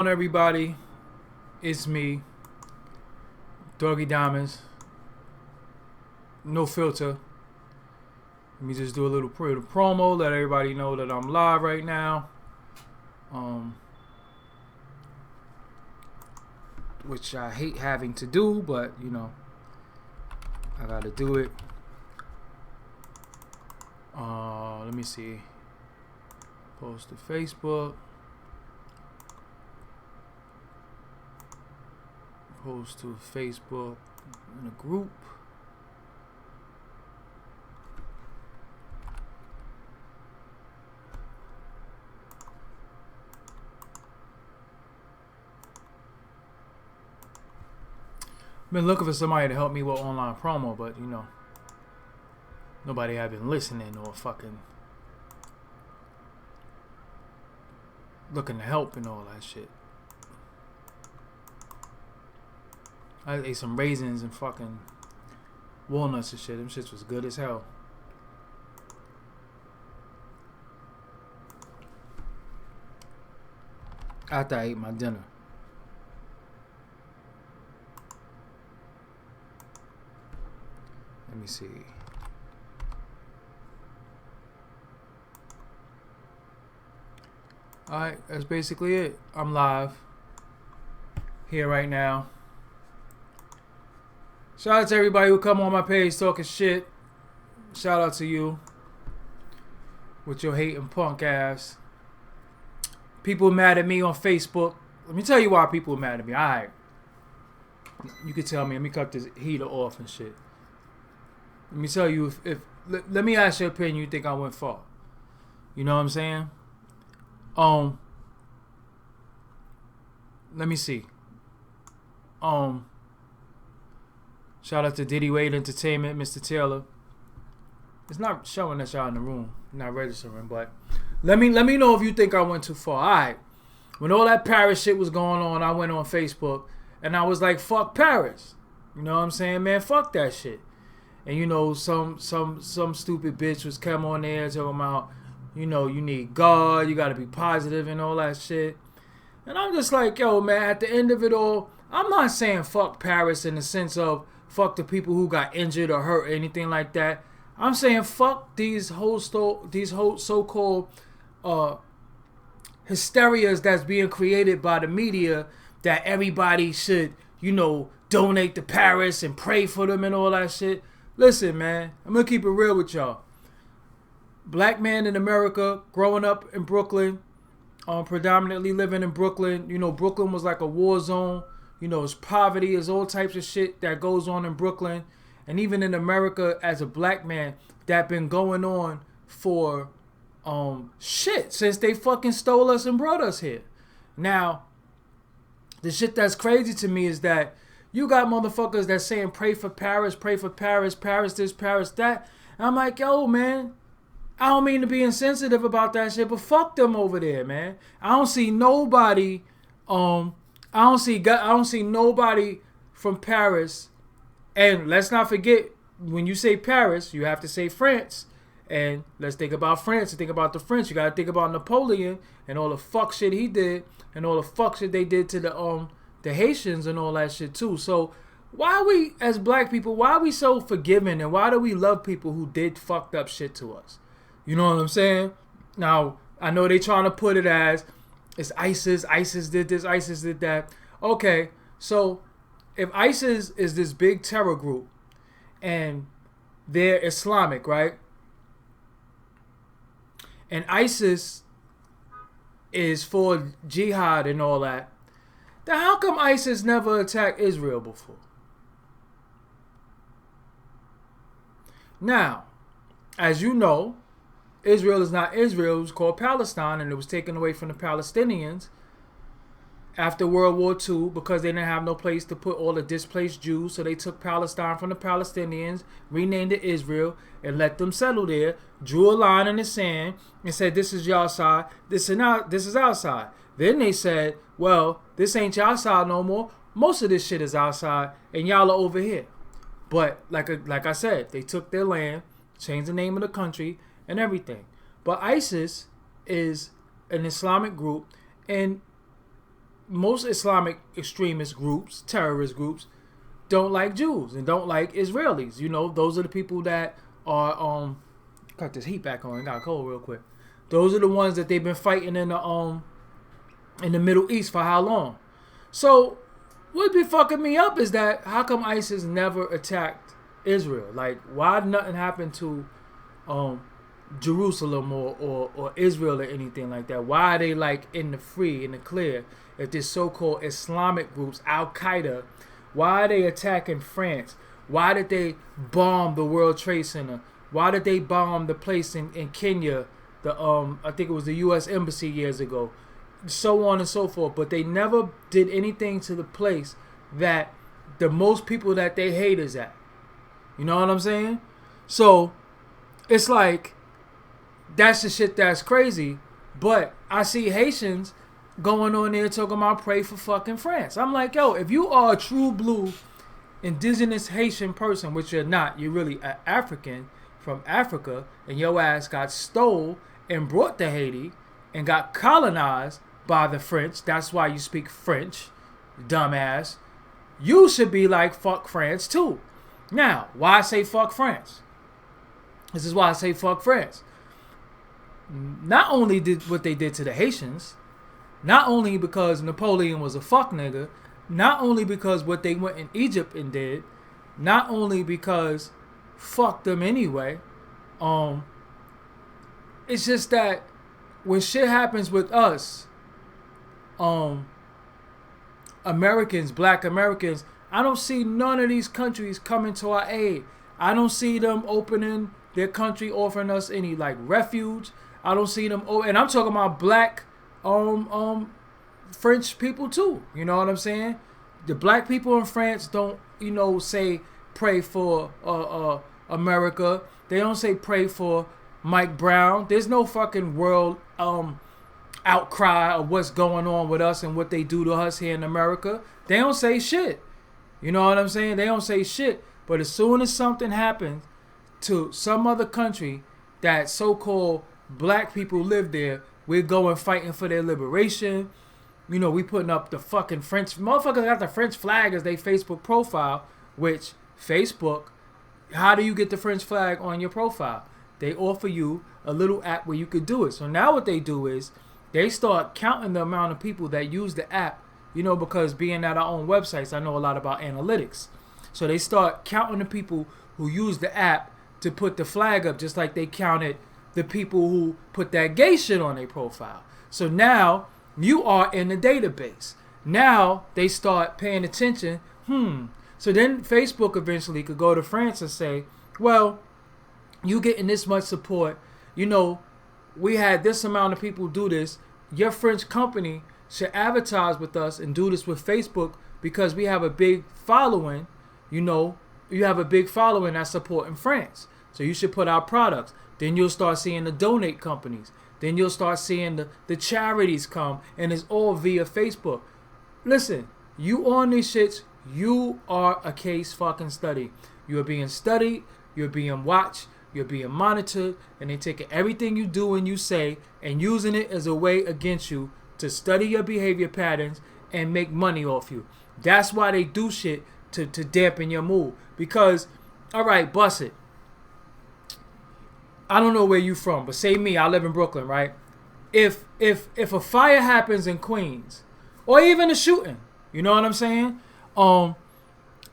On everybody, it's me, Doggie Diamonds. No filter. Let me just do a little promo, let everybody know that I'm live right now. Which I hate having to do, but you know, I gotta do it. Let me see. Post to Facebook. Post to Facebook in a group. Been looking for somebody to help me with online promo, but you know, nobody have been listening or fucking looking to help and all that shit. I ate some raisins and fucking walnuts and shit. Them shits was good as hell. After I ate my dinner. Let me see. Alright, that's basically it. I'm live. Here right now. Shout out to everybody who come on my page talking shit. Shout out to you. With your hating punk ass. People mad at me on Facebook. Let me tell you why people are mad at me. Alright. You can tell me. Let me cut this heater off and shit. Let me tell you if let me ask your opinion. You think I went far? You know what I'm saying? Let me see. Shout out to Diddy Wade Entertainment, Mr. Taylor. It's not showing that y'all in the room, not registering, but let me know if you think I went too far. Alright. When all that Paris shit was going on, I went on Facebook and I was like, fuck Paris. You know what I'm saying, man? Fuck that shit. And you know, some stupid bitch was come on there talking about, you know, you need God, you gotta be positive and all that shit. And I'm just like, yo, man, at the end of it all, I'm not saying fuck Paris in the sense of fuck the people who got injured or hurt or anything like that. I'm saying fuck these whole so-called hysterias that's being created by the media that everybody should, you know, donate to Paris and pray for them and all that shit. Listen, man, I'm gonna keep it real with y'all. Black man in America, growing up in Brooklyn, predominantly living in Brooklyn. You know, Brooklyn was like a war zone. You know, it's poverty, it's all types of shit that goes on in Brooklyn. And even in America, as a black man, that been going on for shit since they fucking stole us and brought us here. Now, the shit that's crazy to me is that you got motherfuckers that saying pray for Paris, Paris this, Paris that. And I'm like, yo, man, I don't mean to be insensitive about that shit, but fuck them over there, man. I don't see nobody. I don't see nobody from Paris. And let's not forget, when you say Paris, you have to say France. And let's think about France and think about the French. You gotta think about Napoleon and all the fuck shit he did and all the fuck shit they did to the Haitians and all that shit too. So why we as black people, why are we so forgiving and why do we love people who did fucked up shit to us? You know what I'm saying? Now, I know they trying to put it as it's ISIS did this, ISIS did that. Okay, so if ISIS is this big terror group and they're Islamic, right? And ISIS is for jihad and all that, then how come ISIS never attacked Israel before? Now, as you know, Israel is not Israel. It was called Palestine, and it was taken away from the Palestinians after World War II because they didn't have no place to put all the displaced Jews. So they took Palestine from the Palestinians, renamed it Israel, and let them settle there, drew a line in the sand, and said, this is y'all side, this is our side. Then they said, well, this ain't y'all side no more. Most of this shit is outside, and y'all are over here. But like I said, they took their land, changed the name of the country, and everything. But ISIS is an Islamic group, and most Islamic extremist groups, terrorist groups, don't like Jews and don't like Israelis. You know, those are the people that are got this heat back on. It got cold real quick. Those are the ones that they've been fighting in the Middle East for how long? So what be fucking me up is that how come ISIS never attacked Israel? Like, why nothing happened to Jerusalem or Israel or anything like that? Why are they like in the free, in the clear? If this so-called Islamic groups, Al-Qaeda, why are they attacking France? Why did they bomb the World Trade Center? Why did they bomb the place in Kenya? I think it was the U.S. Embassy years ago. So on and so forth. But they never did anything to the place that the most people that they hate is at. You know what I'm saying? So it's like, that's the shit that's crazy. But I see Haitians going on there talking about pray for fucking France. I'm like, yo, if you are a true blue indigenous Haitian person, which you're not, you're really an African from Africa, and your ass got stole and brought to Haiti and got colonized by the French. That's why you speak French, dumbass. You should be like, fuck France too. Now, why I say fuck France? This is why I say fuck France. Not only did what they did to the Haitians, not only because Napoleon was a fuck nigga, not only because what they went in Egypt and did, not only because fuck them anyway, it's just that when shit happens with us, Americans, black Americans, I don't see none of these countries coming to our aid. I don't see them opening their country, offering us any like refuge. I don't see them, and I'm talking about black French people too. You know what I'm saying? The black people in France don't, you know, say pray for America. They don't say pray for Mike Brown. There's no fucking world outcry of what's going on with us and what they do to us here in America. They don't say shit. You know what I'm saying? They don't say shit. But as soon as something happens to some other country that so-called black people live there, we're going fighting for their liberation. You know, we putting up the fucking French... Motherfuckers got the French flag as their Facebook profile, which Facebook... How do you get the French flag on your profile? They offer you a little app where you could do it. So now what they do is they start counting the amount of people that use the app, you know, because being at our own websites, I know a lot about analytics. So they start counting the people who use the app to put the flag up, just like they counted the people who put that gay shit on their profile. So now you are in the database. Now they start paying attention. So then Facebook eventually could go to France and say, well, you getting this much support. You know, we had this amount of people do this. Your French company should advertise with us and do this with Facebook because we have a big following. You know, you have a big following that's supporting France. So you should put out products. Then you'll start seeing the donate companies. Then you'll start seeing the charities come, and it's all via Facebook. Listen, you on these shits, you are a case fucking study. You're being studied, you're being watched, you're being monitored, and they're taking everything you do and you say and using it as a way against you to study your behavior patterns and make money off you. That's why they do shit to dampen your mood. Because, alright, bust it. I don't know where you from, but say me, I live in Brooklyn, right? If a fire happens in Queens, or even a shooting, you know what I'm saying?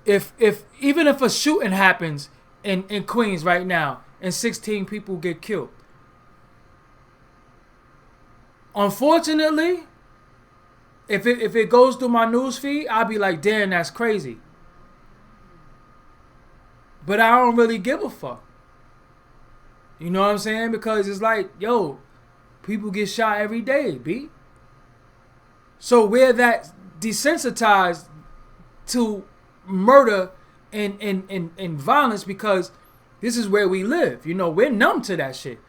If a shooting happens in Queens right now and 16 people get killed, unfortunately, if it goes through my news feed, I'll be like, damn, that's crazy. But I don't really give a fuck. You know what I'm saying? Because it's like, yo, people get shot every day, B. So we're that desensitized to murder and violence because this is where we live. You know, we're numb to that shit.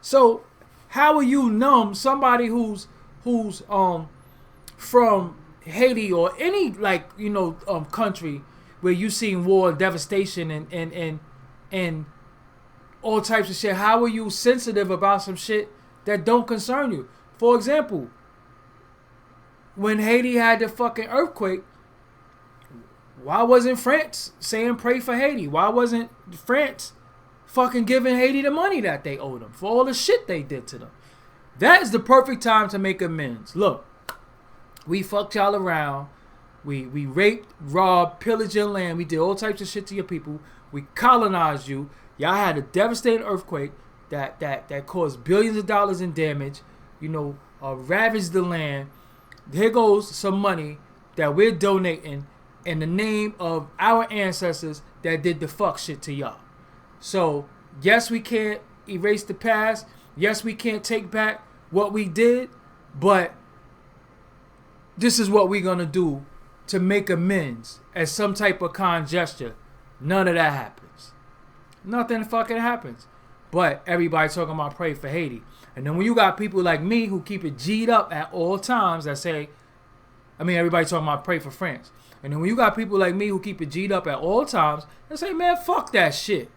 So how are you numb somebody who's from Haiti or any, like, you know, country where you seen war, devastation, and all types of shit? How are you sensitive about some shit that don't concern you? For example, when Haiti had the fucking earthquake, why wasn't France saying pray for Haiti? Why wasn't France fucking giving Haiti the money that they owed them for all the shit they did to them? That is the perfect time to make amends. Look, we fucked y'all around. We raped, robbed, pillaged your land. We did all types of shit to your people. We colonized you. Y'all had a devastating earthquake that caused billions of dollars in damage. Ravaged the land. Here goes some money that we're donating in the name of our ancestors that did the fuck shit to y'all. So, yes, we can't erase the past. Yes, we can't take back what we did. But this is what we're going to do to make amends as some type of kind gesture. None of that happens. Nothing fucking happens. But everybody talking about pray for Haiti. And then when you got people like me who keep it G'd up at all times that say, everybody talking about pray for France. And then when you got people like me who keep it G'd up at all times and say, man, fuck that shit.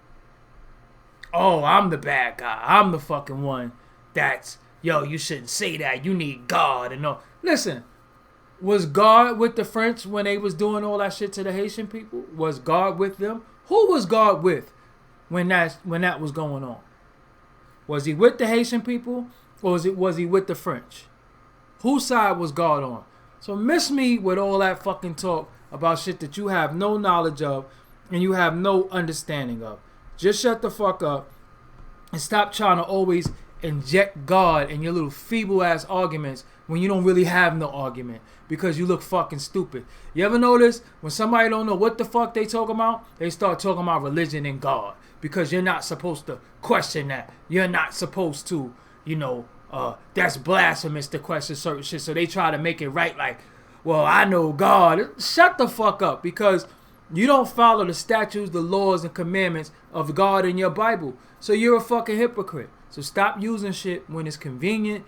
Oh, I'm the bad guy. I'm the fucking one that's, you shouldn't say that. You need God and all. Listen, was God with the French when they was doing all that shit to the Haitian people? Was God with them? Who was God with when that was going on? Was he with the Haitian people or was he with the French? Whose side was God on? So miss me with all that fucking talk about shit that you have no knowledge of and you have no understanding of. Just shut the fuck up and stop trying to always inject God in your little feeble ass arguments when you don't really have no argument because you look fucking stupid. You ever notice when somebody don't know what the fuck they talking about, they start talking about religion and God because you're not supposed to question that. You're not supposed to, that's blasphemous to question certain shit. So they try to make it right like, well, I know God. Shut the fuck up because you don't follow the statutes, the laws, and commandments of God in your Bible. So you're a fucking hypocrite. So stop using shit when it's convenient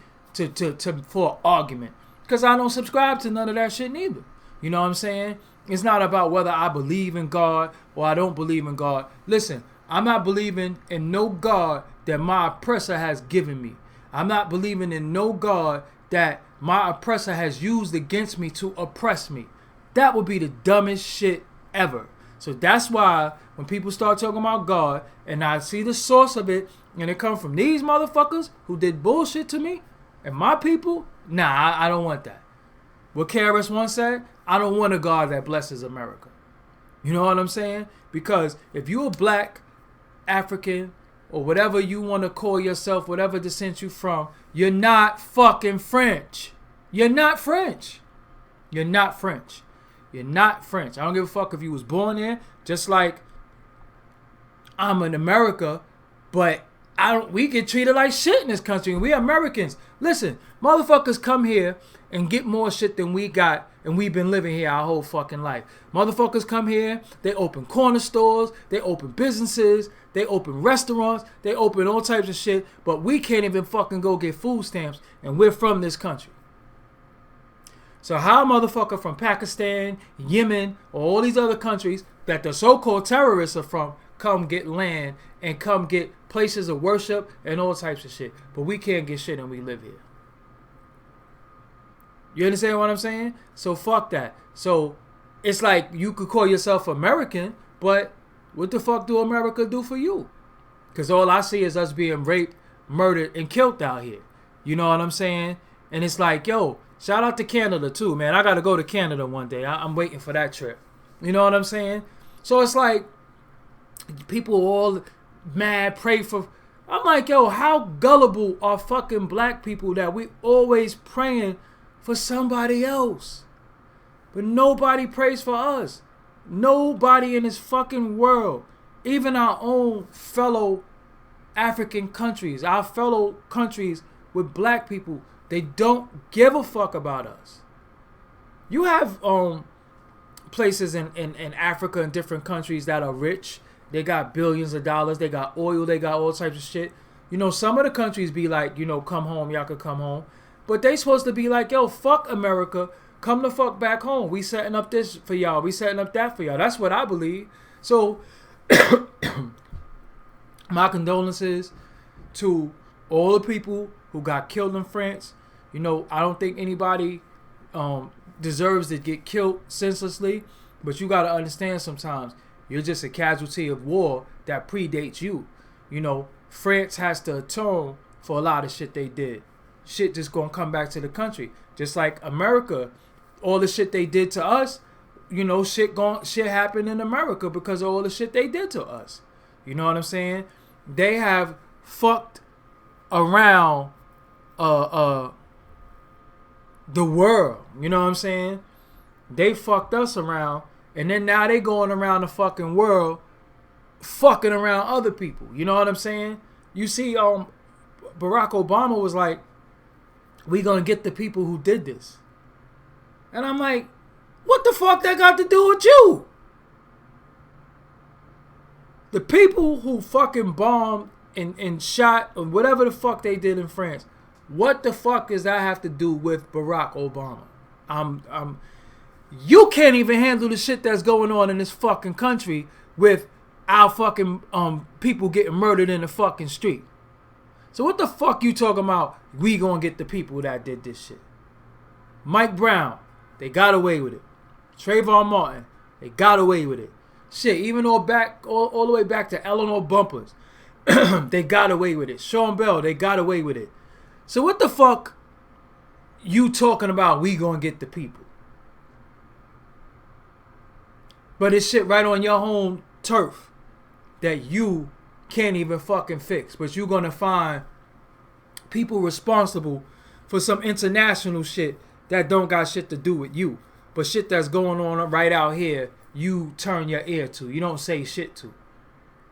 for argument. Because I don't subscribe to none of that shit neither. You know what I'm saying? It's not about whether I believe in God or I don't believe in God. Listen, I'm not believing in no God that my oppressor has given me. I'm not believing in no God that my oppressor has used against me to oppress me. That would be the dumbest shit ever. So that's why when people start talking about God and I see the source of it and it comes from these motherfuckers who did bullshit to me and my people, nah, I don't want that. What KRS once said, I don't want a God that blesses America. You know what I'm saying? Because if you're Black, African, or whatever you want to call yourself, whatever descent you from, you're not fucking French. You're not French. You're not French. You're not French. I don't give a fuck if you was born there. Just like I'm in America, but we get treated like shit in this country. And we Americans. Listen, motherfuckers come here and get more shit than we got, and we've been living here our whole fucking life. Motherfuckers come here, they open corner stores, they open businesses, they open restaurants, they open all types of shit, but we can't even fucking go get food stamps, and we're from this country. So how a motherfucker from Pakistan, Yemen, or all these other countries that the so-called terrorists are from come get land and come get places of worship and all types of shit, but we can't get shit and we live here? You understand what I'm saying? So fuck that. So it's like you could call yourself American, but what the fuck do America do for you? Because all I see is us being raped, murdered, and killed out here. You know what I'm saying? And it's like, yo, shout out to Canada too, man. I got to go to Canada one day. I'm waiting for that trip. You know what I'm saying? So it's like people all mad, pray for... I'm like, yo, how gullible are fucking Black people that we always praying for somebody else, but nobody prays for us. Nobody in this fucking world, even our own fellow African countries, our fellow countries with Black people, they don't give a fuck about us. You have places in Africa and different countries that are rich. They got billions of dollars. They got oil. They got all types of shit. Some of the countries be like, come home. Y'all could come home. But they supposed to be like, yo, fuck America. Come the fuck back home. We setting up this for y'all. We setting up that for y'all. That's what I believe. So, my condolences to all the people who got killed in France. I don't think anybody deserves to get killed senselessly, but you got to understand sometimes you're just a casualty of war that predates you. You know, France has to atone for a lot of shit they did. Shit just gonna come back to the country. Just like America, all the shit they did to us, you know, shit happened in America because of all the shit they did to us. You know what I'm saying? They have fucked around the world. You know what I'm saying? They fucked us around, and then now they going around the fucking world fucking around other people. You know what I'm saying? You see, Barack Obama was like, we gonna get the people who did this. And I'm like, what the fuck that got to do with you? The people who fucking bombed and shot or whatever the fuck they did in France, what the fuck does that have to do with Barack Obama? You can't even handle the shit that's going on in this fucking country with our fucking people getting murdered in the fucking street. So what the fuck you talking about? We gonna get the people that did this shit. Mike Brown, they got away with it. Trayvon Martin, they got away with it. Shit, even all the way back to Eleanor Bumpers, they got away with it. Sean Bell, they got away with it. So what the fuck you talking about? We gonna get the people. But it's shit right on your home turf that you can't even fucking fix. But you gonna find people responsible for some international shit that don't got shit to do with you. But shit that's going on right out here, you turn your ear to. You don't say shit to.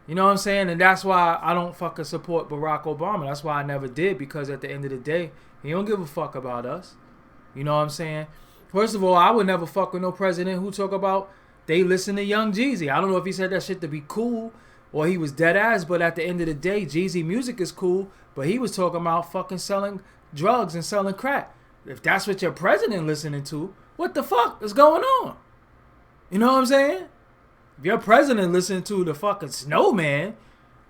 You know what I'm saying? And that's why I don't fucking support Barack Obama. That's why I never did, because at the end of the day, he don't give a fuck about us. You know what I'm saying? First of all, I would never fuck with no president who talk about they listen to Young Jeezy. I don't know if he said that shit to be cool or he was dead ass, but at the end of the day, Jeezy music is cool, but he was talking about fucking selling drugs and selling crack. If that's what your president listening to, what the fuck is going on? You know what I'm saying? If your president listening to the fucking Snowman,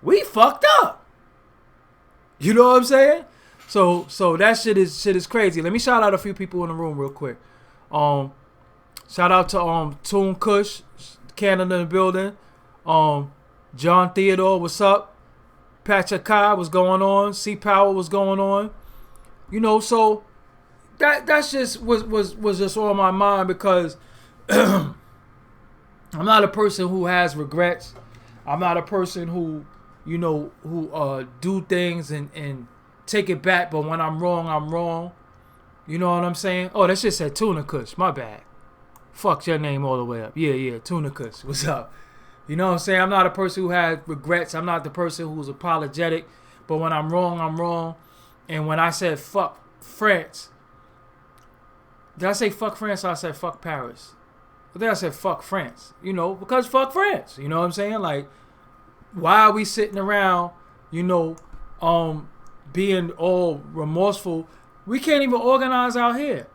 we fucked up. You know what I'm saying? So that shit is crazy. Let me shout out a few people in the room real quick. Shout out to Toon Kush, Canada in the building. John Theodore, what's up? Patrick Kai, what's going on? C Power, what's going on? You know, so that's just was just on my mind, because I'm not a person who has regrets. I'm not a person who, you know, who do things and take it back, but when I'm wrong, I'm wrong. You know what I'm saying? Oh, that shit said Tuna Kush. My bad. Fucked your name all the way up. Yeah, Tuna Kush. What's up? You know what I'm saying? I'm not a person who has regrets. I'm not the person who's apologetic. But when I'm wrong, I'm wrong. And when I said fuck France, did I say fuck France or I said fuck Paris? I think I said fuck France. You know, because fuck France. You know what I'm saying? Like, why are we sitting around, you know, being all remorseful? We can't even organize out here.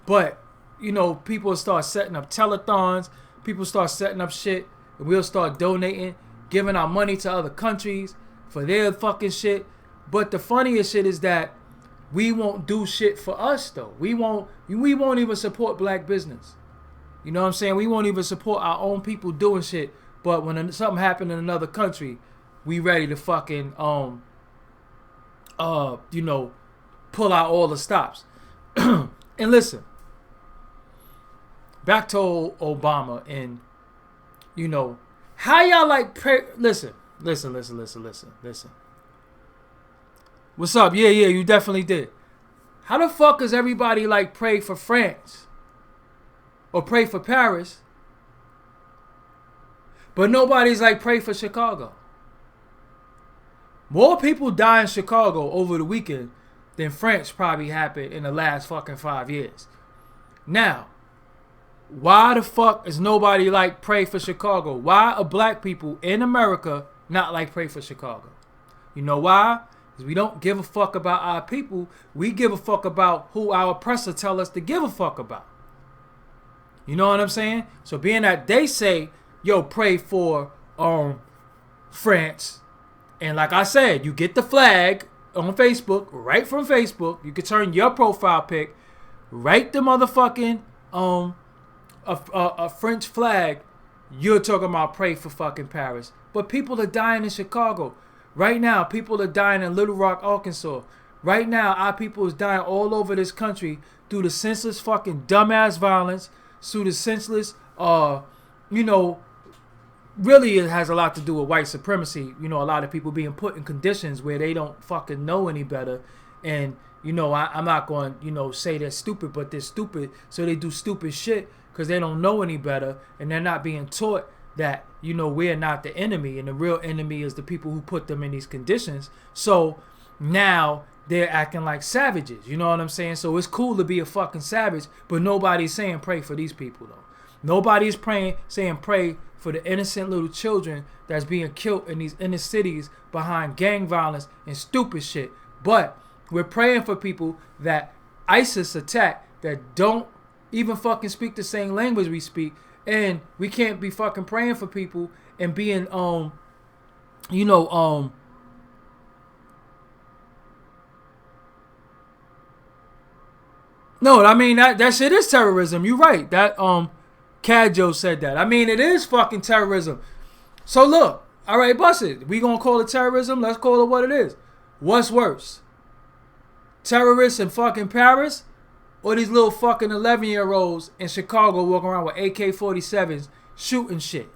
But, you know, people start setting up telethons. People start setting up shit. And we'll start donating, giving our money to other countries for their fucking shit. But the funniest shit is that we won't do shit for us, though. We won't even support black business. You know what I'm saying? We won't even support our own people doing shit. But when something happened in another country, we ready to fucking, you know, pull out all the stops. And listen, back to Obama and, you know, how y'all like listen. What's up? Yeah, you definitely did. How the fuck does everybody like pray for France or pray for Paris, but nobody's like pray for Chicago? More people die in Chicago over the weekend than France probably happened in the last fucking 5 years. Now, why the fuck is nobody like pray for Chicago? Why are black people in America not like pray for Chicago? You know why? Because we don't give a fuck about our people. We give a fuck about who our oppressor tell us to give a fuck about. You know what I'm saying? So being that they say, yo, pray for France, and like I said, you get the flag on Facebook, right from Facebook. You can turn your profile pic write the motherfucking a French flag, you're talking about pray for fucking Paris. But people are dying in Chicago. Right now, people are dying in Little Rock, Arkansas. Right now, our people is dying all over this country through the senseless fucking dumbass violence, through the senseless, really it has a lot to do with white supremacy. A lot of people being put in conditions where they don't fucking know any better. And, I'm not going to, say they're stupid, but they're stupid. So they do stupid shit because they don't know any better. And they're not being taught that, we're not the enemy. And the real enemy is the people who put them in these conditions. So now they're acting like savages. You know what I'm saying? So it's cool to be a fucking savage, but nobody's saying pray for these people, though. Nobody's saying pray for the innocent little children that's being killed in these inner cities behind gang violence and stupid shit. But we're praying for people that ISIS attack that don't even fucking speak the same language we speak. And we can't be fucking praying for people and being, no, I mean, that shit is terrorism. You're right. That, Cadjo said that. I mean, it is fucking terrorism. So look, all right, bust it. We gonna call it terrorism? Let's call it what it is. What's worse? Terrorists in fucking Paris, or these little fucking 11-year-olds in Chicago walking around with AK-47s shooting shit?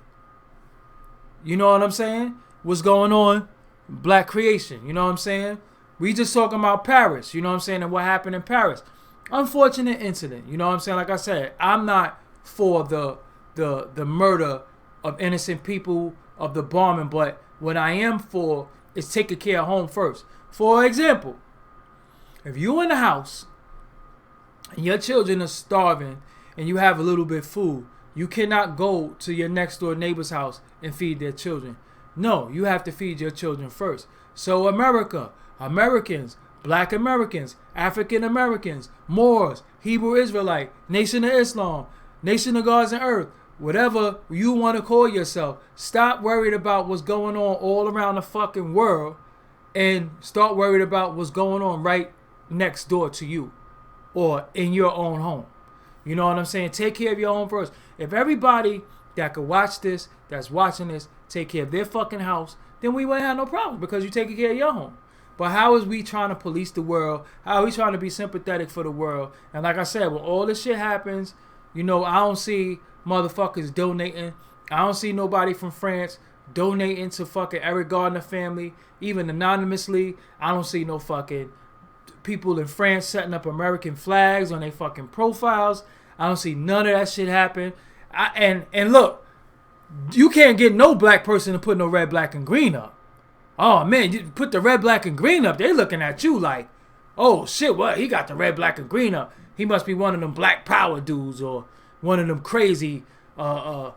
You know what I'm saying? What's going on? Black creation. You know what I'm saying? We just talking about Paris. You know what I'm saying? And what happened in Paris. Unfortunate incident. You know what I'm saying? Like I said, I'm not for the murder of innocent people, of the bombing, but what I am for is taking care of home first. For example, if you in the house and your children are starving and you have a little bit of food, you cannot go to your next door neighbor's house and feed their children. No, you have to feed your children first. So Americans, Black Americans, African Americans, Moors, Hebrew Israelite, Nation of Islam, Nation of Gods and Earth, whatever you want to call yourself, stop worried about what's going on all around the fucking world and start worried about what's going on right next door to you or in your own home. You know what I'm saying? Take care of your own first. If everybody that could watch this, that's watching this, take care of their fucking house, then we wouldn't have no problem because you're taking care of your home. But how is we trying to police the world? How are we trying to be sympathetic for the world? And like I said, when all this shit happens, I don't see motherfuckers donating. I don't see nobody from France donating to fucking Eric Gardner family, even anonymously. I don't see no fucking people in France setting up American flags on their fucking profiles. I don't see none of that shit happen. And look, you can't get no black person to put no red, black, and green up. Oh man, you put the red, black, and green up, they looking at you like, oh shit, what? He got the red, black, and green up. He must be one of them black power dudes or one of them crazy warmongers,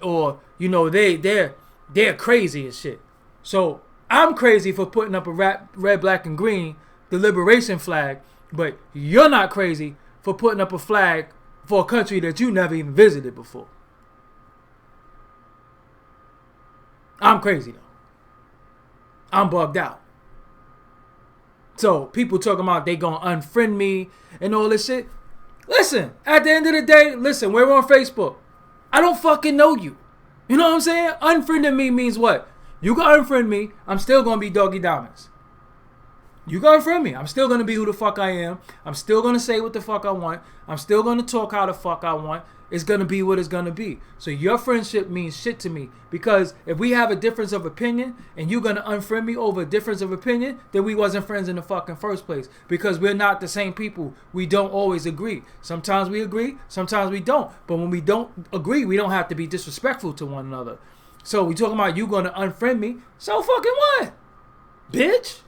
or they're crazy as shit. So I'm crazy for putting up a red, black, and green, the liberation flag, but you're not crazy for putting up a flag for a country that you never even visited before. I'm crazy though. I'm bugged out. So people talking about they gonna unfriend me and all this shit. Listen, at the end of the day, we're on Facebook. I don't fucking know you. You know what I'm saying? Unfriending me means what? You can unfriend me, I'm still gonna be Doggie Diamonds. You can unfriend me, I'm still gonna be who the fuck I am. I'm still gonna say what the fuck I want. I'm still gonna talk how the fuck I want. It's gonna be what it's gonna be. So your friendship means shit to me, because if we have a difference of opinion and you're gonna unfriend me over a difference of opinion, then we wasn't friends in the fucking first place, because we're not the same people. We don't always agree. Sometimes we agree, sometimes we don't. But when we don't agree, we don't have to be disrespectful to one another. So we talking about you gonna unfriend me, so fucking what? Bitch?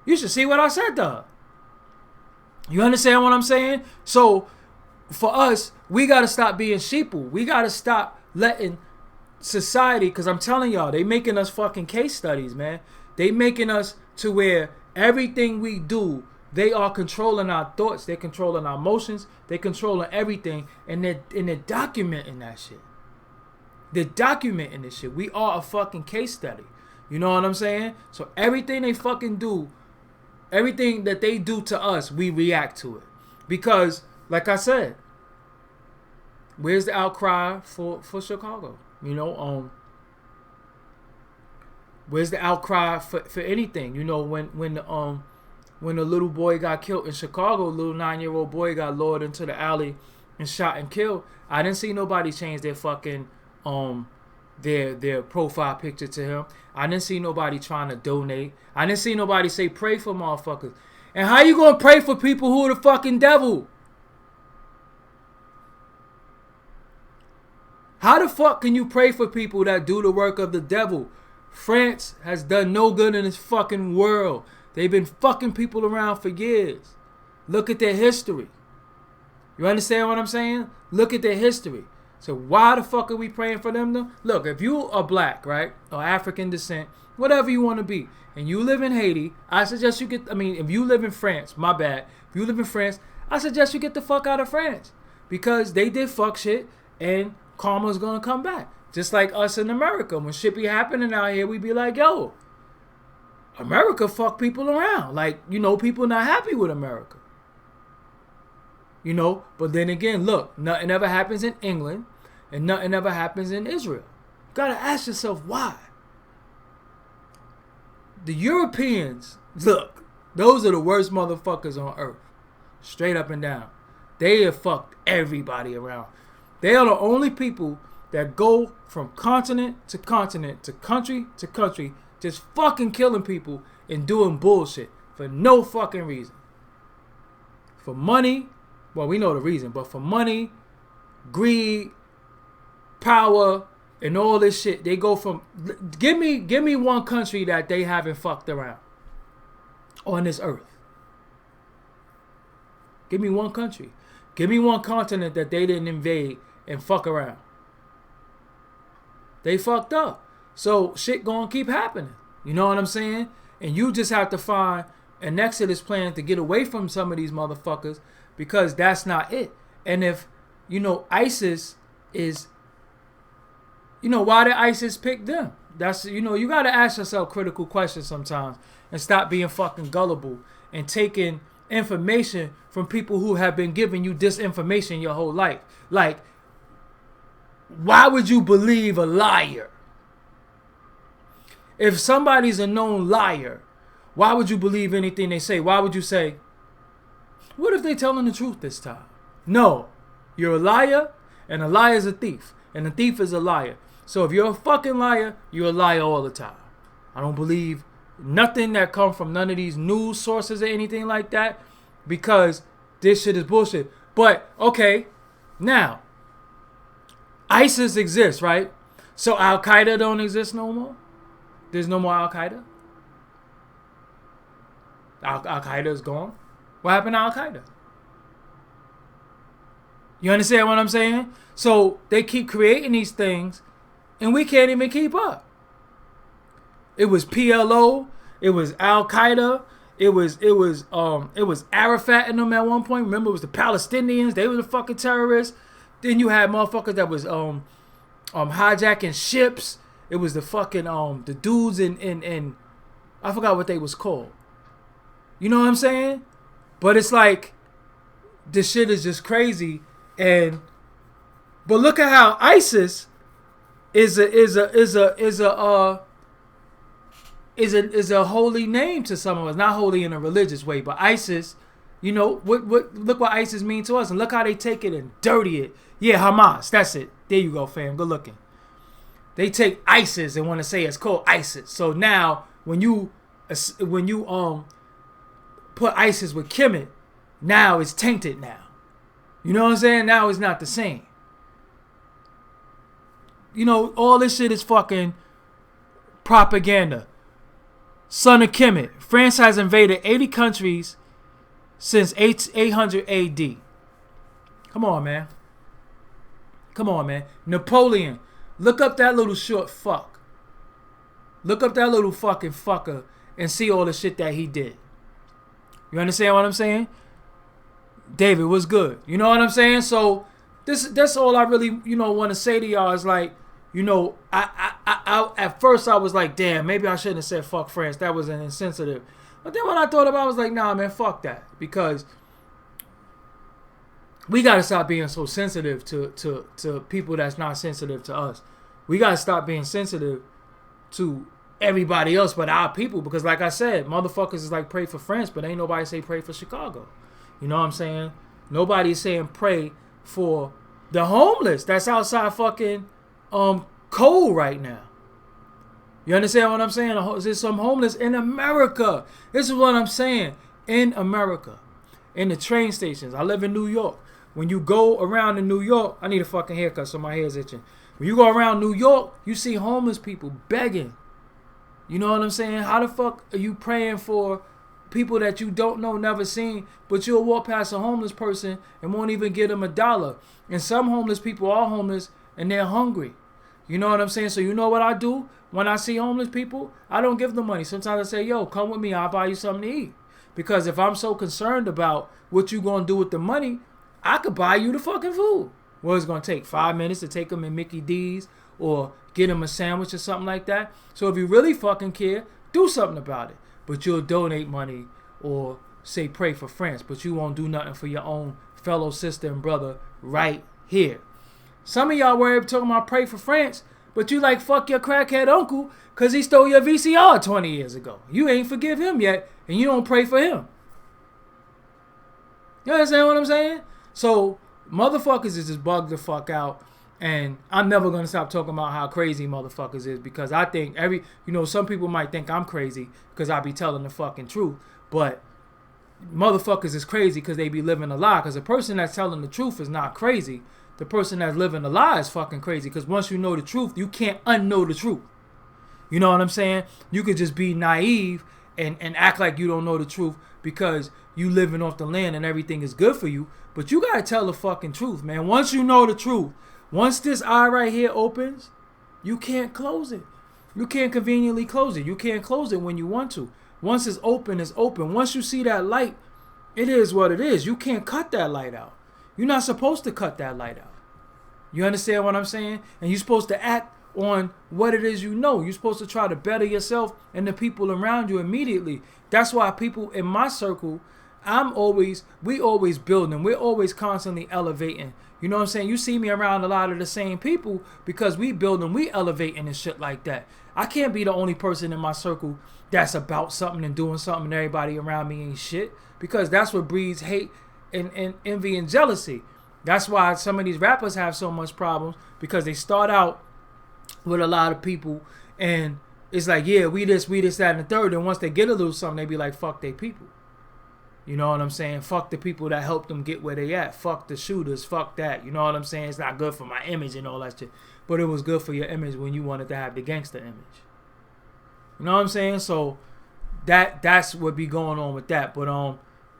You should see what I said to her. You understand what I'm saying? So for us, we got to stop being sheeple. We got to stop letting society, because I'm telling y'all, they making us fucking case studies, man. They making us to where everything we do, they are controlling our thoughts. They're controlling our emotions. They're controlling everything. And they're documenting that shit. They're documenting this shit. We are a fucking case study. You know what I'm saying? So everything they fucking do, everything that they do to us, we react to it. Because, like I said, where's the outcry for Chicago? You know, where's the outcry for anything? You know, when the little boy got killed in Chicago, little 9-year-old boy got lured into the alley and shot and killed. I didn't see nobody change their fucking their profile picture to him. I didn't see nobody trying to donate. I didn't see nobody say pray for motherfuckers. And how you gonna pray for people who are the fucking devil? How the fuck can you pray for people that do the work of the devil? France has done no good in this fucking world. They've been fucking people around for years. Look at their history. You understand what I'm saying? Look at their history. So why the fuck are we praying for them though? Look, if you are black, right, or African descent, whatever you want to be, and you live in Haiti, I suggest you get, if you live in France, my bad. If you live in France, I suggest you get the fuck out of France. Because they did fuck shit, and karma's gonna come back. Just like us in America. When shit be happening out here, we be like, yo, America fuck people around. Like, you know, people not happy with America. You know, but then again, look, nothing ever happens in England and nothing ever happens in Israel. You gotta ask yourself why. The Europeans, look, those are the worst motherfuckers on earth. Straight up and down. They have fucked everybody around. They are the only people that go from continent to continent to country, just fucking killing people and doing bullshit for no fucking reason. For money, well, we know the reason, but for money, greed, power, and all this shit, they go from, give me one country that they haven't fucked around on this earth. Give me one country. Give me one continent that they didn't invade and fuck around. They fucked up. So shit gonna keep happening. You know what I'm saying? And you just have to find an exodus plan to get away from some of these motherfuckers, because that's not it. And if, you know, ISIS is, you know, why did ISIS pick them? That's, you know, you got to ask yourself critical questions sometimes and stop being fucking gullible and taking information from people who have been giving you disinformation your whole life. Like, why would you believe a liar? If somebody's a known liar, why would you believe anything they say? Why would you say, what if they telling the truth this time? No, you're a liar, and a liar is a thief, and a thief is a liar. So if you're a fucking liar, you're a liar all the time. I don't believe nothing that comes from none of these news sources or anything like that, because this shit is bullshit. But, okay, now, ISIS exists, right? So Al-Qaeda don't exist no more? There's no more Al-Qaeda? Al-Qaeda is gone? What happened to Al-Qaeda? You understand what I'm saying? So they keep creating these things and we can't even keep up. It was PLO, it was Al-Qaeda, it was Arafat and them at one point. Remember, it was the Palestinians, they were the fucking terrorists. Then you had motherfuckers that was hijacking ships. It was the fucking the dudes in I forgot what they was called. You know what I'm saying? But it's like this shit is just crazy. But look at how ISIS is a holy name to some of us. Not holy in a religious way, but ISIS, you know, look what ISIS mean to us, and look how they take it and dirty it. Yeah, Hamas, that's it. There you go, fam. Good looking. They take ISIS and want to say it's called ISIS. So now when you put ISIS with Kemet, now it's tainted now. You know what I'm saying? Now it's not the same. You know, all this shit is fucking propaganda. Son of Kemet. France has invaded 80 countries since 800 AD. Come on, man. Come on, man. Napoleon. Look up that little short fuck. Look up that little fucking fucker and see all the shit that he did. You understand what I'm saying? David was good. You know what I'm saying? So that's all I really, you know, want to say to y'all is like, you know, I at first I was like, damn, maybe I shouldn't have said fuck France. That was an insensitive. But then when I thought about it, I was like, nah, man, fuck that. Because we got to stop being so sensitive to people that's not sensitive to us. We got to stop being sensitive to everybody else but our people, because like I said, motherfuckers is like pray for France, but ain't nobody say pray for Chicago. You know what I'm saying? Nobody's saying pray for the homeless that's outside fucking cold right now. You understand what I'm saying? There's some homeless in America. This is what I'm saying. In America. In the train stations. I live in New York. When you go around in New York, I need a fucking haircut so my hair's itching. When you go around New York, you see homeless people begging. You know what I'm saying? How the fuck are you praying for people that you don't know, never seen, but you'll walk past a homeless person and won't even give them $1? And some homeless people are homeless and they're hungry. You know what I'm saying? So you know what I do when I see homeless people? I don't give them money. Sometimes I say, yo, come with me. I'll buy you something to eat. Because if I'm so concerned about what you going to do with the money, I could buy you the fucking food. Well, it's going to take 5 minutes to take them in Mickey D's or get them a sandwich or something like that. So if you really fucking care, do something about it. But you'll donate money or say pray for France, but you won't do nothing for your own fellow sister and brother right here. Some of y'all were talking about pray for France, but you like fuck your crackhead uncle because he stole your VCR 20 years ago. You ain't forgive him yet, and you don't pray for him. You understand what I'm saying? So motherfuckers is just bugged the fuck out. And I'm never going to stop talking about how crazy motherfuckers is, because I think some people might think I'm crazy because I be telling the fucking truth. But motherfuckers is crazy because they be living a lie. Because the person that's telling the truth is not crazy. The person that's living a lie is fucking crazy. Because once you know the truth, you can't unknow the truth. You know what I'm saying? You could just be naive and act like you don't know the truth because you living off the land and everything is good for you. But you got to tell the fucking truth, man. Once you know the truth, once this eye right here opens, you can't close it. You can't conveniently close it. You can't close it when you want to. Once it's open, it's open. Once you see that light, it is what it is. You can't cut that light out. You're not supposed to cut that light out. You understand what I'm saying? And you're supposed to act on what it is you know. You're supposed to try to better yourself and the people around you immediately. That's why people in my circle, we always building. We're always constantly elevating. You know what I'm saying? You see me around a lot of the same people because we building, we elevating and shit like that. I can't be the only person in my circle that's about something and doing something and everybody around me ain't shit, because that's what breeds hate and envy and jealousy. That's why some of these rappers have so much problems, because they start out with a lot of people and it's like, yeah, we this, that, and the third. And once they get a little something, they be like, fuck they people. You know what I'm saying? Fuck the people that helped them get where they at. Fuck the shooters. Fuck that. You know what I'm saying? It's not good for my image and all that shit. But it was good for your image when you wanted to have the gangster image. You know what I'm saying? So that's what be going on with that. But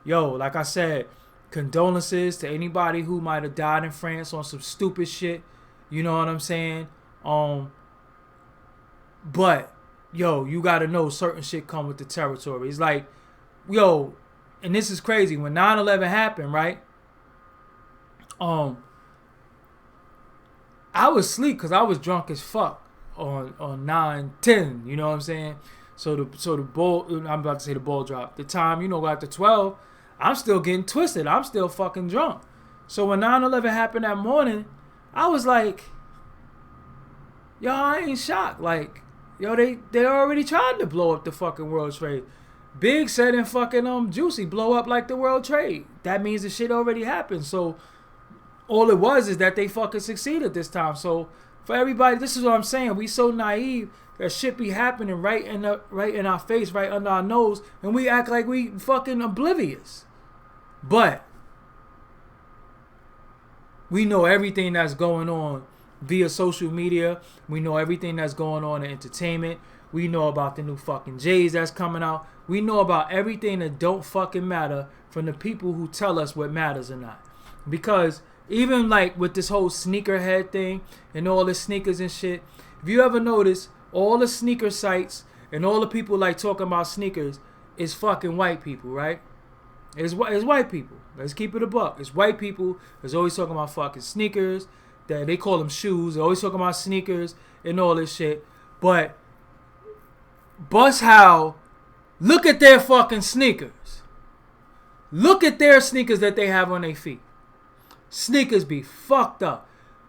like I said, condolences to anybody who might have died in France on some stupid shit. You know what I'm saying? But you gotta know certain shit come with the territory. It's like, and this is crazy. When 9/11 happened, right? I was asleep because I was drunk as fuck on 9/10. You know what I'm saying? So the ball, I'm about to say the ball drop. The time, after 12, I'm still getting twisted. I'm still fucking drunk. So when 9/11 happened that morning, I was like, I ain't shocked. Like, they already tried to blow up the fucking World Trade. Big said in fucking Juicy, blow up like the World Trade. That means the shit already happened. So all it was is that they fucking succeeded this time. So for everybody, this is what I'm saying. We so naive that shit be happening right in our face, right under our nose, and we act like we fucking oblivious. But we know everything that's going on via social media. We know everything that's going on in entertainment. We know about the new fucking J's that's coming out. We know about everything that don't fucking matter from the people who tell us what matters or not. Because even like with this whole sneakerhead thing and all the sneakers and shit, if you ever notice, all the sneaker sites and all the people like talking about sneakers is fucking white people, right? It's white people. Let's keep it a buck. It's white people that's always talking about fucking sneakers. That they call them shoes. They're always talking about sneakers and all this shit. But bust how, look at their fucking sneakers. Look at their sneakers that they have on their feet. Sneakers be fucked up.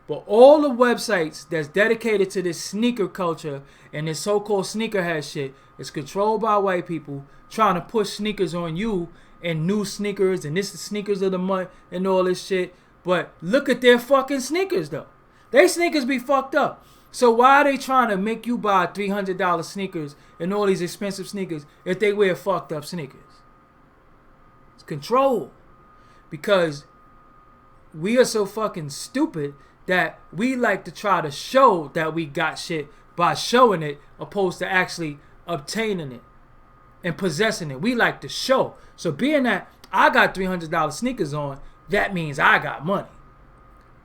But all the websites that's dedicated to this sneaker culture and this so-called sneakerhead shit is controlled by white people trying to push sneakers on you and new sneakers and this is sneakers of the month and all this shit. But look at their fucking sneakers though. They sneakers be fucked up. So why are they trying to make you buy $300 sneakers and all these expensive sneakers if they wear fucked up sneakers? It's control. Because we are so fucking stupid that we like to try to show that we got shit by showing it opposed to actually obtaining it and possessing it. We like to show. So being that I got $300 sneakers on, that means I got money.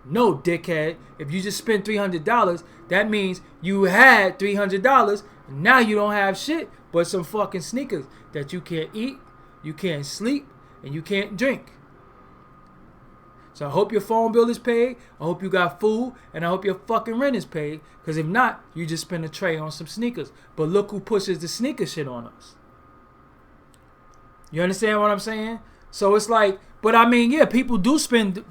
No, dickhead. If you just spent $300, that means you had $300. And now you don't have shit but some fucking sneakers that you can't eat, you can't sleep, and you can't drink. So I hope your phone bill is paid, I hope you got food, and I hope your fucking rent is paid. Because if not, you just spend a tray on some sneakers. But look who pushes the sneaker shit on us. You understand what I'm saying? So it's like, but I mean, yeah, people do spend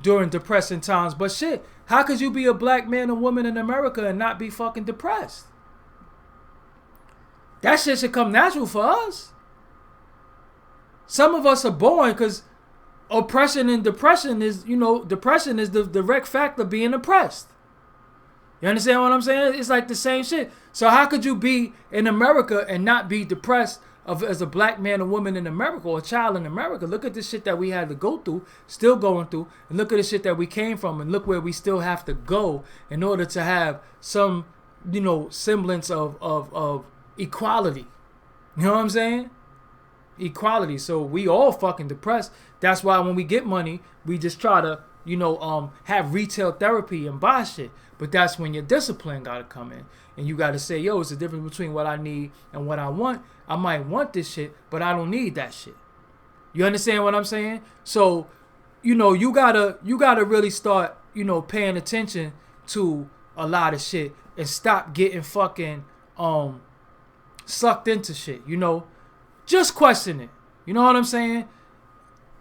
during depressing times. But shit, how could you be a black man or woman in America and not be fucking depressed? That shit should come natural for us. Some of us are born because oppression and depression is, depression is the direct fact of being oppressed. You understand what I'm saying? It's like the same shit. So how could you be in America and not be depressed as a black man or woman in America or a child in America? Look at the shit that we had to go through, still going through, and look at the shit that we came from, and look where we still have to go in order to have some, semblance of equality. You know what I'm saying? Equality. So we all fucking depressed. That's why when we get money, we just try to, have retail therapy and buy shit. But that's when your discipline gotta come in. And you gotta say, yo, it's the difference between what I need and what I want. I might want this shit, but I don't need that shit. You understand what I'm saying? So, you gotta really start, paying attention to a lot of shit and stop getting fucking sucked into shit, Just question it. You know what I'm saying?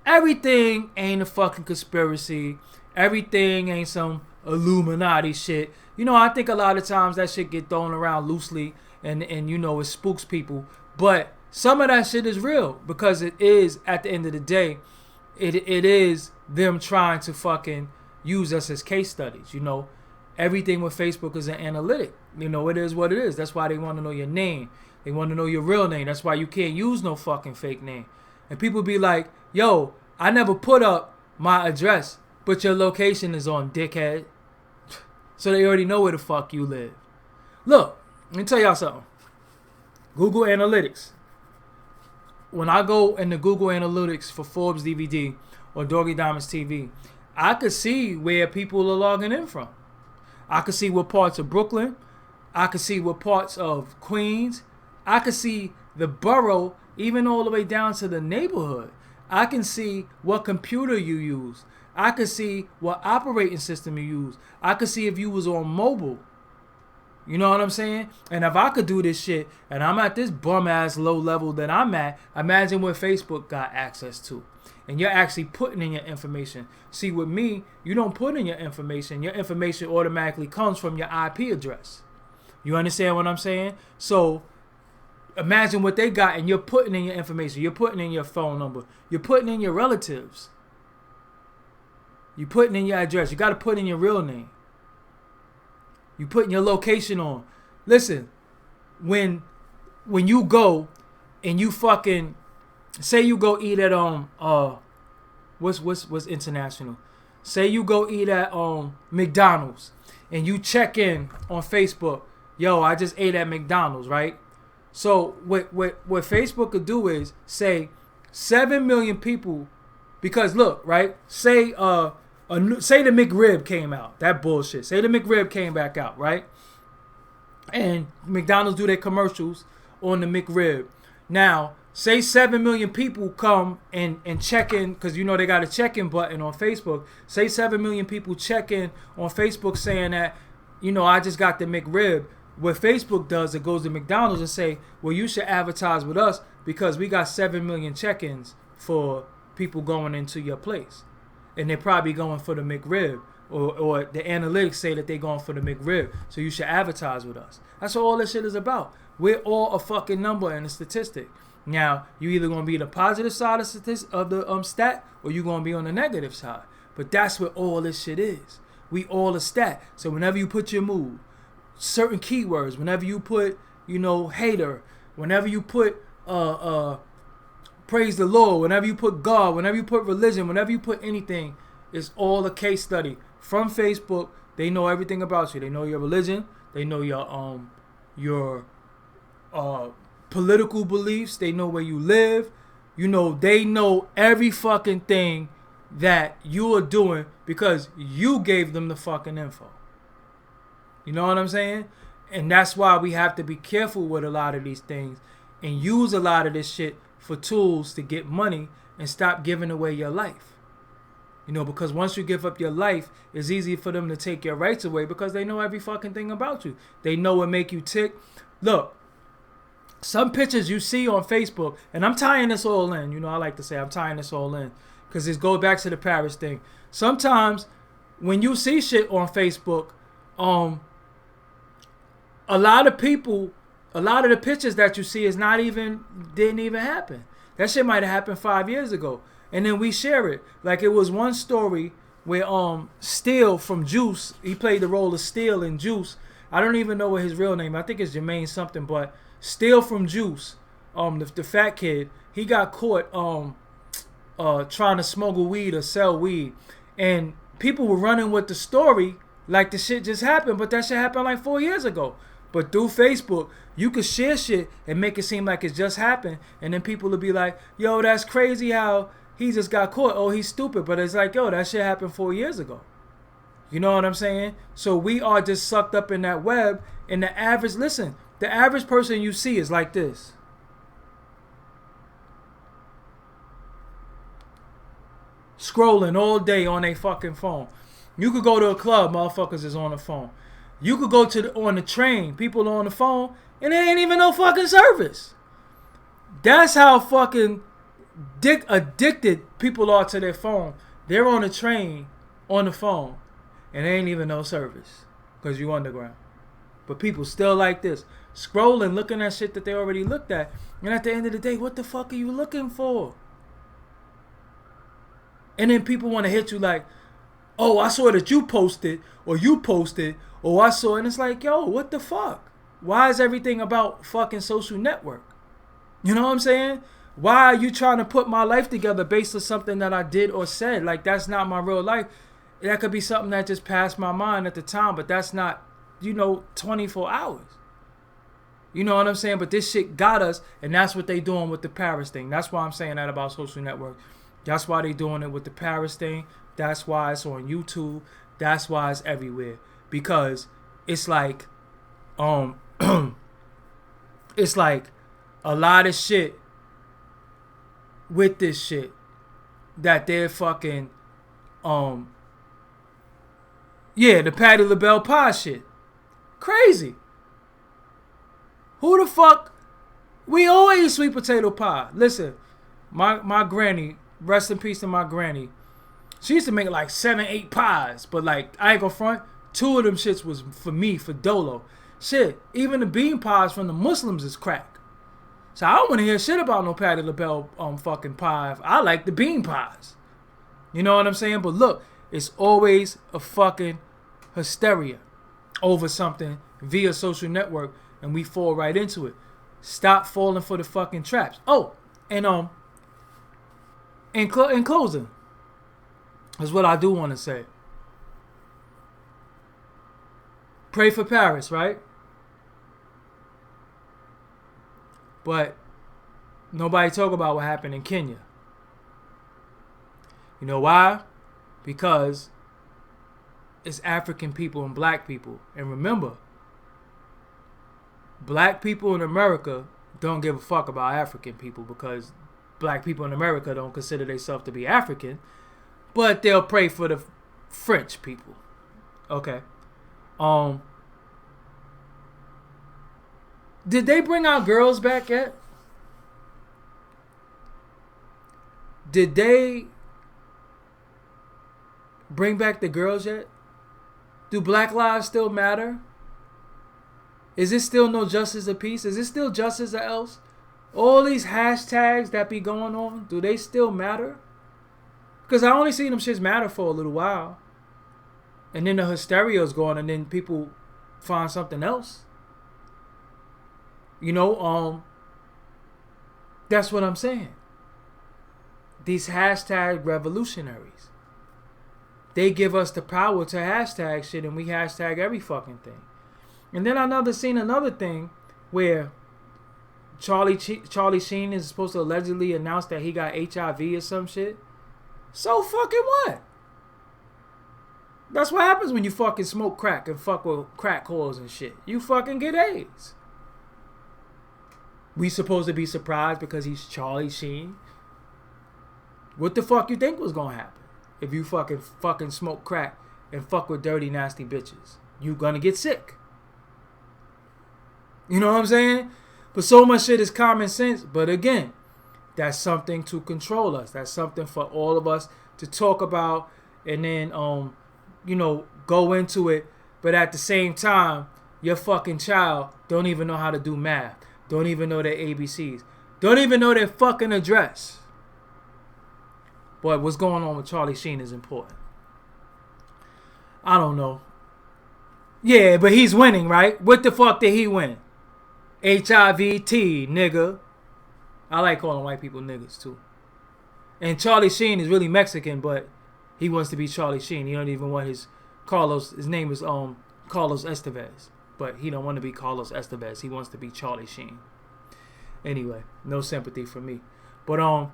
Everything ain't a fucking conspiracy. Everything ain't some Illuminati shit. I think a lot of times that shit get thrown around loosely and it spooks people. But some of that shit is real because it is, at the end of the day, it is them trying to fucking use us as case studies. Everything with Facebook is an analytic. It is what it is. That's why they want to know your name. They want to know your real name. That's why you can't use no fucking fake name. And people be like, yo, I never put up my address, but your location is on, dickhead. So they already know where the fuck you live. Look, let me tell y'all something. Google Analytics. When I go into Google Analytics for Forbes DVD or Doggie Diamonds TV, I could see where people are logging in from. I could see what parts of Brooklyn. I could see what parts of Queens. I could see the borough, even all the way down to the neighborhood. I can see what computer you use. I could see what operating system you use. I could see if you was on mobile. You know what I'm saying? And if I could do this shit, and I'm at this bum-ass low level that I'm at, imagine what Facebook got access to. And you're actually putting in your information. See, with me, you don't put in your information. Your information automatically comes from your IP address. You understand what I'm saying? So imagine what they got, and you're putting in your information. You're putting in your phone number. You're putting in your relatives. You're putting in your address. You got to put in your real name. You putting your location on. Listen, when you go and you fucking say you go eat at what's international? Say you go eat at McDonald's and you check in on Facebook. Yo, I just ate at McDonald's, right? So what Facebook could do is say 7 million people, because look, right? Say say the McRib came out. That bullshit. Say the McRib came back out, right? And McDonald's do their commercials on the McRib. Now, say 7 million people come and check in, because they got a check-in button on Facebook. Say 7 million people check in on Facebook saying that, I just got the McRib. What Facebook does, it goes to McDonald's and say, well, you should advertise with us because we got 7 million check-ins for people going into your place. and they're probably going for the McRib. Or the analytics say that they're going for the McRib. So you should advertise with us. That's what all this shit is about. We're all a fucking number and a statistic. Now, you either going to be the positive side of the stat, or you're going to be on the negative side. But that's what all this shit is. We all a stat. So whenever you put your mood, certain keywords, whenever you put, hater, whenever you put praise the Lord, whenever you put God, whenever you put religion, whenever you put anything, it's all a case study. From Facebook, they know everything about you. They know your religion. They know your political beliefs. They know where you live. They know every fucking thing that you are doing because you gave them the fucking info. You know what I'm saying? And that's why we have to be careful with a lot of these things and use a lot of this shit for tools to get money and stop giving away your life. Because once you give up your life, it's easy for them to take your rights away because they know every fucking thing about you. They know what make you tick. Look, some pictures you see on Facebook, and I'm tying this all in. I like to say I'm tying this all in because this goes back to the Paris thing. Sometimes when you see shit on Facebook, a lot of the pictures that you see didn't even happen. That shit might have happened 5 years ago. And then we share it. Like it was one story where Steele from Juice, he played the role of Steele in Juice. I don't even know what his real name. I think it's Jermaine something, but Steele from Juice, the fat kid, he got caught trying to smuggle weed or sell weed. And people were running with the story like the shit just happened, but that shit happened like 4 years ago. But through Facebook, you could share shit and make it seem like it just happened. And then people will be like, yo, that's crazy how he just got caught. Oh, he's stupid. But it's like, yo, that shit happened 4 years ago. You know what I'm saying? So we are just sucked up in that web. And the average person you see is like this. Scrolling all day on a fucking phone. You could go to a club, motherfuckers is on the phone. You could go on the train, people are on the phone, and there ain't even no fucking service. That's how fucking addicted people are to their phone. They're on the train, on the phone, and there ain't even no service because you underground. But people still like this, scrolling, looking at shit that they already looked at. And at the end of the day, what the fuck are you looking for? And then people want to hit you like, oh, I saw that you posted, or I saw, and it's like, yo, what the fuck? Why is everything about fucking social network? You know what I'm saying? Why are you trying to put my life together based on something that I did or said? Like, that's not my real life. That could be something that just passed my mind at the time, but that's not, 24 hours. You know what I'm saying? But this shit got us, and that's what they doing with the Paris thing. That's why I'm saying that about social network. That's why they doing it with the Paris thing. That's why it's on YouTube. That's why it's everywhere. Because it's like, it's like a lot of shit with this shit that they're fucking, the Patti LaBelle pie shit. Crazy. Who the fuck? We always eat sweet potato pie. Listen, my granny, rest in peace to my granny, she used to make like 7, 8 pies, but like, I ain't gonna front, 2 of them shits was for me, for Dolo. Shit, even the bean pies from the Muslims is crack. So I don't want to hear shit about no Patti LaBelle fucking pie. I like the bean pies. You know what I'm saying? But look, it's always a fucking hysteria over something via social network, and we fall right into it. Stop falling for the fucking traps. Oh, and in closing, is what I do want to say. Pray for Paris, right? But nobody talk about what happened in Kenya. You know why? Because it's African people and black people. And remember, black people in America don't give a fuck about African people because black people in America don't consider themselves to be African. But they'll pray for the French people. Okay. Did they bring our girls back yet? Did they bring back the girls yet? Do black lives still matter? Is it still no justice of peace? Is it still justice or else? All these hashtags that be going on, do they still matter? Because I only see them shits matter for a little while. And then the hysteria's gone and then people find something else. You know, that's what I'm saying. These hashtag revolutionaries. They give us the power to hashtag shit and we hashtag every fucking thing. And then I seen another thing where Charlie Sheen is supposed to allegedly announce that he got HIV or some shit. So fucking what? That's what happens when you fucking smoke crack and fuck with crack whores and shit. You fucking get AIDS. We supposed to be surprised because he's Charlie Sheen? What the fuck you think was gonna happen if you fucking smoke crack and fuck with dirty, nasty bitches? You gonna get sick. You know what I'm saying? But so much shit is common sense. But again, that's something to control us. That's something for all of us to talk about and then, you know, go into it. But at the same time, your fucking child don't even know how to do math. Don't even know their ABCs. Don't even know their fucking address. But what's going on with Charlie Sheen is important. I don't know. Yeah, but he's winning, right? What the fuck did he win? HIVT, nigga. I like calling white people niggas too. And Charlie Sheen is really Mexican, but he wants to be Charlie Sheen. He don't even want his name is Carlos Estevez. But he don't want to be Carlos Estevez. He wants to be Charlie Sheen. Anyway, no sympathy for me. But I'm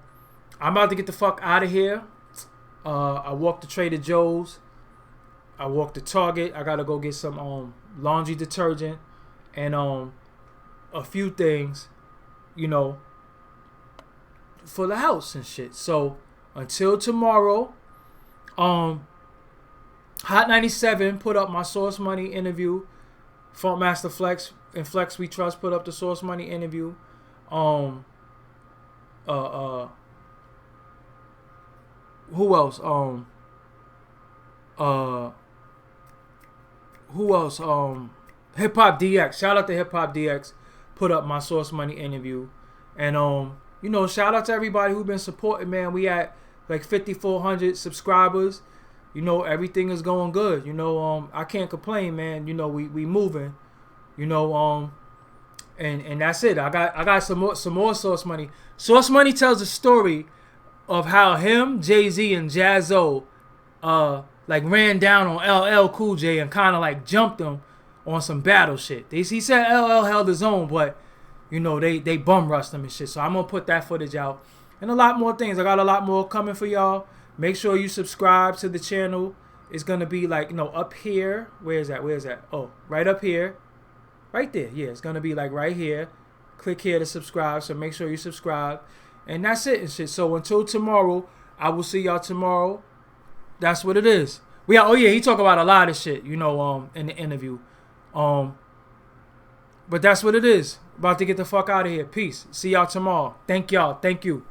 about to get the fuck out of here. I walked to Trader Joe's. I walked to Target. I gotta go get some laundry detergent and a few things, you know, for the house and shit. So until tomorrow, Hot 97 put up my Source Money interview. Funkmaster Flex and Flex We Trust put up the Source Money interview. Who else? Hip Hop DX. Shout out to Hip Hop DX. Put up my Source Money interview. And you know, shout out to everybody who been supporting, man. We at like 5,400 subscribers. You know, everything is going good. You know, I can't complain, man. You know, we moving. You know, and that's it. I got some more Source Money. Source Money tells a story of how him, Jay-Z, and Jaz-O like ran down on LL Cool J and kind of like jumped him on some battle shit. He said LL held his own, but you know, they bum rushed him and shit. So I'm gonna put that footage out and a lot more things. I got a lot more coming for y'all. Make sure you subscribe to the channel. It's gonna be like, you know, up here. Where is that? Oh, right up here. Right there. Yeah, it's gonna be like right here. Click here to subscribe. So make sure you subscribe. And that's it and shit. So until tomorrow, I will see y'all tomorrow. That's what it is. He talk about a lot of shit, you know, in the interview. But that's what it is. About to get the fuck out of here. Peace. See y'all tomorrow. Thank y'all. Thank you.